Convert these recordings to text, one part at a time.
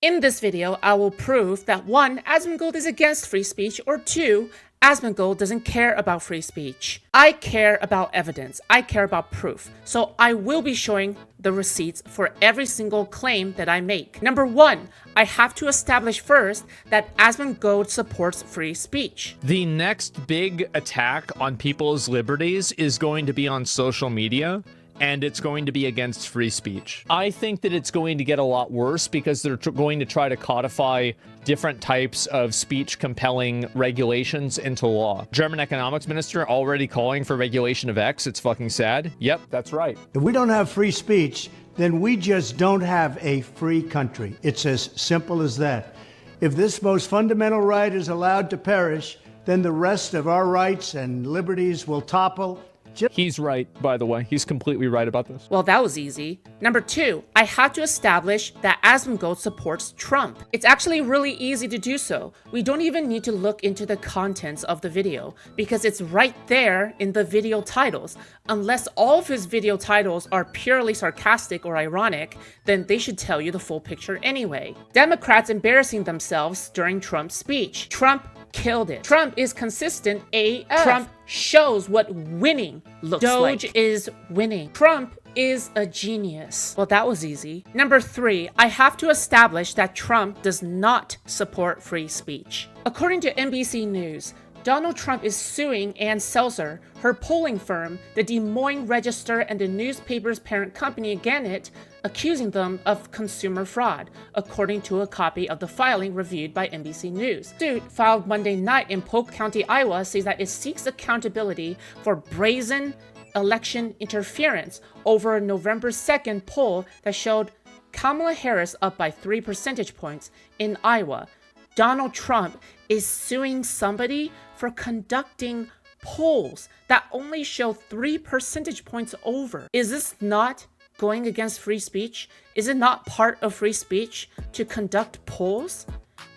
In this video, I will prove that 1. Asmongold is against free speech, or 2. Asmongold doesn't care about free speech. I care about evidence. I care about proof. So I will be showing the receipts for every single claim that I make. Number 1, I have to establish first that Asmongold supports free speech. The next big attack on people's liberties is going to be on social media, and it's going to be against free speech. I think that it's going to get a lot worse because they're going to try to codify different types of speech-compelling regulations into law. German economics minister already calling for regulation of X. It's fucking sad. Yep, that's right. If we don't have free speech, then we just don't have a free country. It's as simple as that. If this most fundamental right is allowed to perish, then the rest of our rights and liberties will topple. He's right, by the way. He's completely right about this. Well, that was easy. Number 2, I had to establish that Asmongold supports Trump. It's actually really easy to do so. We don't even need to look into the contents of the video because it's right there in the video titles. Unless all of his video titles are purely sarcastic or ironic, then they should tell you the full picture anyway. Democrats embarrassing themselves during Trump's speech. Trump killed it. Trump is consistent AF. Trump shows what winning looks like. Doge is winning. Trump is a genius. Well, that was easy. Number 3, I have to establish that Trump does not support free speech. According to NBC News, Donald Trump is suing Ann Selzer, her polling firm, the Des Moines Register, and the newspaper's parent company Gannett, accusing them of consumer fraud, according to a copy of the filing reviewed by NBC News. The suit, filed Monday night in Polk County, Iowa, says that it seeks accountability for brazen election interference over a November 2nd poll that showed Kamala Harris up by 3 percentage points in Iowa. Donald Trump is suing somebody for conducting polls that only show 3 percentage points over. Is this not going against free speech? Is it not part of free speech to conduct polls?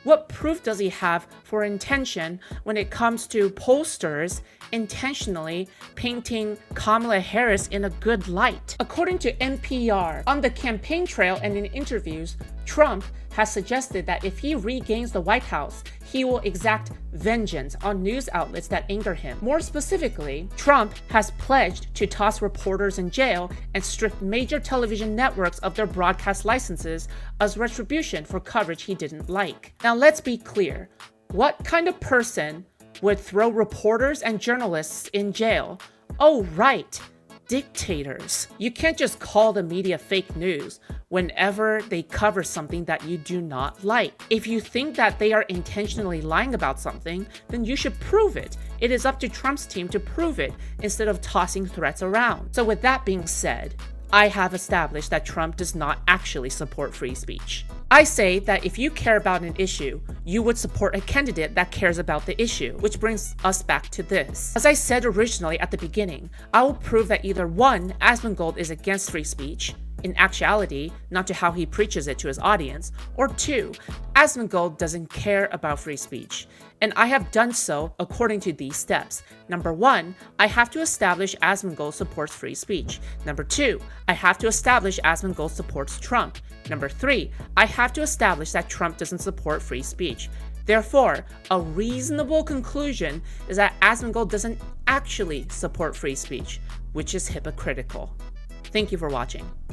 What proof does he have for intention when it comes to pollsters intentionally painting Kamala Harris in a good light? According to NPR, on the campaign trail and in interviews, Trump has suggested that if he regains the White House, he will exact vengeance on news outlets that anger him. More specifically, Trump has pledged to toss reporters in jail and strip major television networks of their broadcast licenses as retribution for coverage he didn't like. Now let's be clear. What kind of person would throw reporters and journalists in jail? Oh, right. Dictators. You can't just call the media fake news whenever they cover something that you do not like. If you think that they are intentionally lying about something, then you should prove it. It is up to Trump's team to prove it instead of tossing threats around. So with that being said, I have established that Trump does not actually support free speech. I say that if you care about an issue, you would support a candidate that cares about the issue, which brings us back to this. As I said originally at the beginning, I will prove that either 1, Asmongold is against free speech, in actuality, not to how he preaches it to his audience, or 2, Asmongold doesn't care about free speech. And I have done so according to these steps. Number 1, I have to establish Asmongold supports free speech. Number 2, I have to establish Asmongold supports Trump. Number 3, I have to establish that Trump doesn't support free speech. Therefore, a reasonable conclusion is that Asmongold doesn't actually support free speech, which is hypocritical. Thank you for watching.